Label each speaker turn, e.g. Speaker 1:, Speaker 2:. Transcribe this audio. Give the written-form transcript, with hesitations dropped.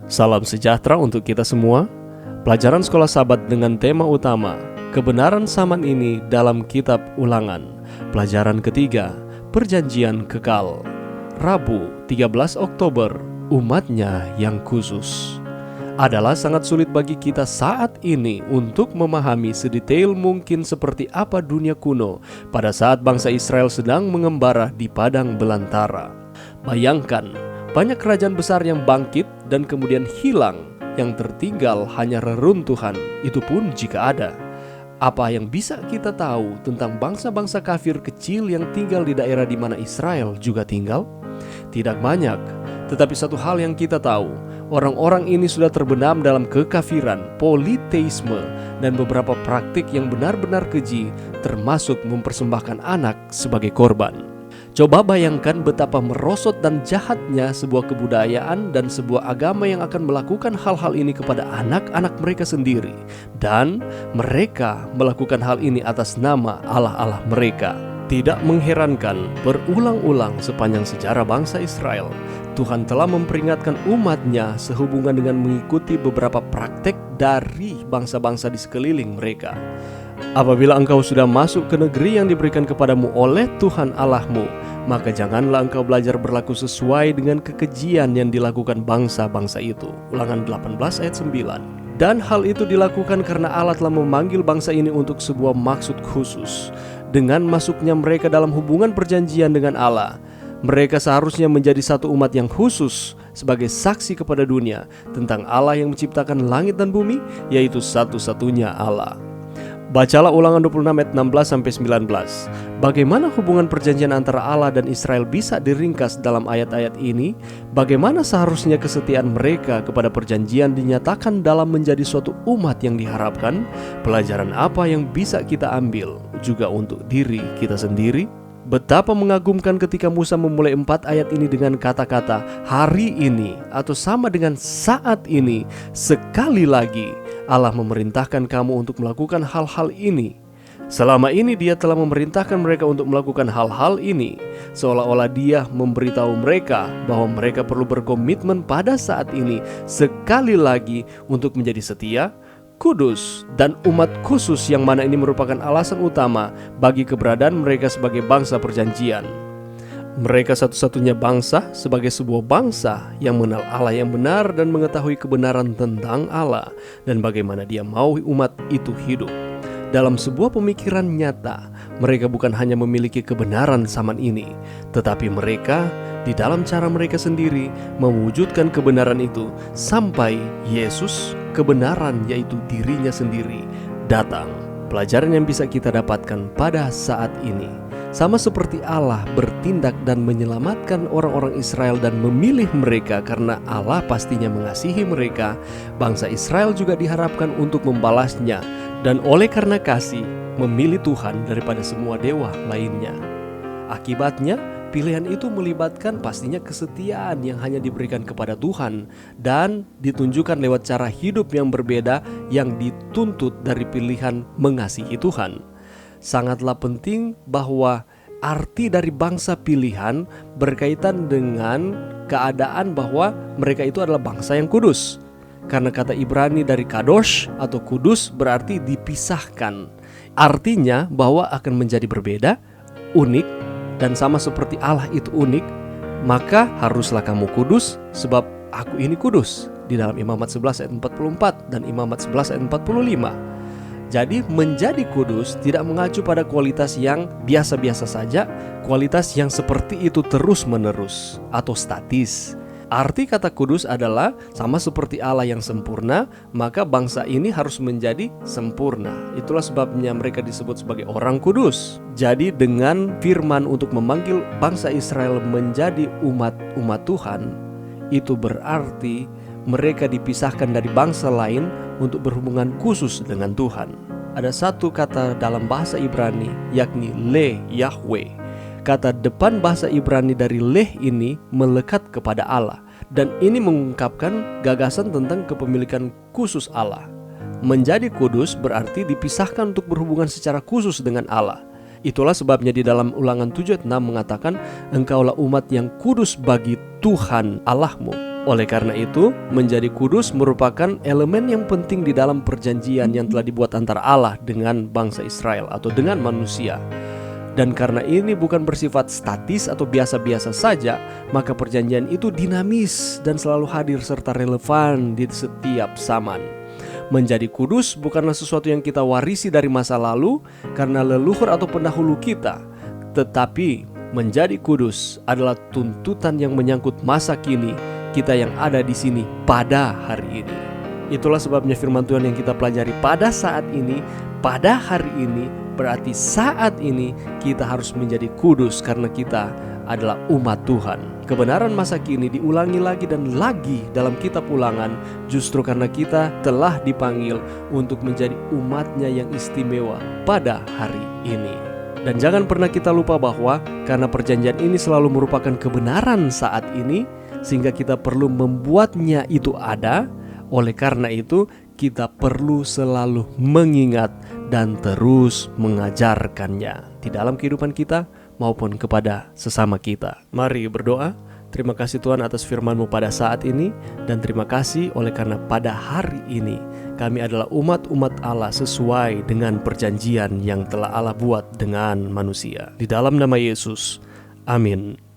Speaker 1: Salam sejahtera untuk kita semua. Pelajaran Sekolah Sabat dengan tema utama Kebenaran Zaman Ini dalam Kitab Ulangan. Pelajaran ketiga, Perjanjian Kekal. Rabu, 13 Oktober, umatnya yang khusus. Adalah sangat sulit bagi kita saat ini untuk memahami sedetail mungkin seperti apa dunia kuno pada saat bangsa Israel sedang mengembara di padang belantara. Bayangkan, banyak kerajaan besar yang bangkit dan kemudian hilang, yang tertinggal hanya reruntuhan, itu pun jika ada. Apa yang bisa kita tahu tentang bangsa-bangsa kafir kecil yang tinggal di daerah di mana Israel juga tinggal? Tidak banyak, tetapi satu hal yang kita tahu, orang-orang ini sudah terbenam dalam kekafiran, politeisme, dan beberapa praktik yang benar-benar keji, termasuk mempersembahkan anak sebagai korban. Coba bayangkan betapa merosot dan jahatnya sebuah kebudayaan dan sebuah agama yang akan melakukan hal-hal ini kepada anak-anak mereka sendiri. Dan mereka melakukan hal ini atas nama Allah-Allah mereka. Tidak mengherankan, berulang-ulang sepanjang sejarah bangsa Israel, Tuhan telah memperingatkan umatnya sehubungan dengan mengikuti beberapa praktek dari bangsa-bangsa di sekeliling mereka. Apabila engkau sudah masuk ke negeri yang diberikan kepadamu oleh Tuhan Allahmu, maka janganlah engkau belajar berlaku sesuai dengan kekejian yang dilakukan bangsa-bangsa itu. Ulangan 18 ayat 9. Dan hal itu dilakukan karena Allah telah memanggil bangsa ini untuk sebuah maksud khusus. Dengan masuknya mereka dalam hubungan perjanjian dengan Allah, mereka seharusnya menjadi satu umat yang khusus sebagai saksi kepada dunia tentang Allah yang menciptakan langit dan bumi, yaitu satu-satunya Allah. Bacalah Ulangan 26 ayat 16-19. Bagaimana hubungan perjanjian antara Allah dan Israel bisa diringkas dalam ayat-ayat ini? Bagaimana seharusnya kesetiaan mereka kepada perjanjian dinyatakan dalam menjadi suatu umat yang diharapkan? Pelajaran apa yang bisa kita ambil juga untuk diri kita sendiri? Betapa mengagumkan ketika Musa memulai 4 ayat ini dengan kata-kata hari ini atau sama dengan saat ini. Sekali lagi Allah memerintahkan kamu untuk melakukan hal-hal ini. Selama ini Dia telah memerintahkan mereka untuk melakukan hal-hal ini, seolah-olah Dia memberitahu mereka bahwa mereka perlu berkomitmen pada saat ini sekali lagi untuk menjadi setia, kudus, dan umat khusus, yang mana ini merupakan alasan utama bagi keberadaan mereka sebagai bangsa perjanjian. Mereka satu-satunya bangsa sebagai sebuah bangsa yang mengenal Allah yang benar dan mengetahui kebenaran tentang Allah dan bagaimana Dia mau umat itu hidup. Dalam sebuah pemikiran nyata, mereka bukan hanya memiliki kebenaran zaman ini, tetapi mereka di dalam cara mereka sendiri mewujudkan kebenaran itu sampai Yesus, kebenaran yaitu dirinya sendiri, datang. Pelajaran yang bisa kita dapatkan pada saat ini, sama seperti Allah bertindak dan menyelamatkan orang-orang Israel dan memilih mereka karena Allah pastinya mengasihi mereka, bangsa Israel juga diharapkan untuk membalasnya dan oleh karena kasih memilih Tuhan daripada semua dewa lainnya. Akibatnya, pilihan itu melibatkan pastinya kesetiaan yang hanya diberikan kepada Tuhan dan ditunjukkan lewat cara hidup yang berbeda yang dituntut dari pilihan mengasihi Tuhan. Sangatlah penting bahwa arti dari bangsa pilihan berkaitan dengan keadaan bahwa mereka itu adalah bangsa yang kudus. Karena kata Ibrani dari kadosh atau kudus berarti dipisahkan. Artinya bahwa akan menjadi berbeda, unik, dan sama seperti Allah itu unik, maka haruslah kamu kudus sebab aku ini kudus. Di dalam Imamat 11 ayat 44 dan Imamat 11 ayat 45. Jadi menjadi kudus tidak mengacu pada kualitas yang biasa-biasa saja, kualitas yang seperti itu terus-menerus atau statis. Arti kata kudus adalah sama seperti Allah yang sempurna, maka bangsa ini harus menjadi sempurna. Itulah sebabnya mereka disebut sebagai orang kudus. Jadi dengan firman untuk memanggil bangsa Israel menjadi umat Tuhan, itu berarti mereka dipisahkan dari bangsa lain untuk berhubungan khusus dengan Tuhan. Ada satu kata dalam bahasa Ibrani yakni le Yahweh. Kata depan bahasa Ibrani dari leh ini melekat kepada Allah, dan ini mengungkapkan gagasan tentang kepemilikan khusus Allah. Menjadi kudus berarti dipisahkan untuk berhubungan secara khusus dengan Allah. Itulah sebabnya di dalam Ulangan 7 ayat 6 mengatakan, engkaulah umat yang kudus bagi Tuhan Allahmu. Oleh karena itu, menjadi kudus merupakan elemen yang penting di dalam perjanjian yang telah dibuat antara Allah dengan bangsa Israel atau dengan manusia. Dan karena ini bukan bersifat statis atau biasa-biasa saja, maka perjanjian itu dinamis dan selalu hadir serta relevan di setiap zaman. Menjadi kudus bukanlah sesuatu yang kita warisi dari masa lalu karena leluhur atau pendahulu kita, tetapi menjadi kudus adalah tuntutan yang menyangkut masa kini kita yang ada di sini pada hari ini. Itulah sebabnya firman Tuhan yang kita pelajari pada saat ini, pada hari ini, berarti saat ini kita harus menjadi kudus karena kita adalah umat Tuhan. Kebenaran masa kini diulangi lagi dan lagi dalam kitab Ulangan justru karena kita telah dipanggil untuk menjadi umatnya yang istimewa pada hari ini. Dan jangan pernah kita lupa bahwa karena perjanjian ini selalu merupakan kebenaran saat ini, sehingga kita perlu membuatnya itu ada. Oleh karena itu kita perlu selalu mengingat dan terus mengajarkannya di dalam kehidupan kita maupun kepada sesama kita. Mari berdoa. Terima kasih Tuhan atas firman-Mu pada saat ini, dan terima kasih oleh karena pada hari ini kami adalah umat-umat Allah sesuai dengan perjanjian yang telah Allah buat dengan manusia. Di dalam nama Yesus, amin.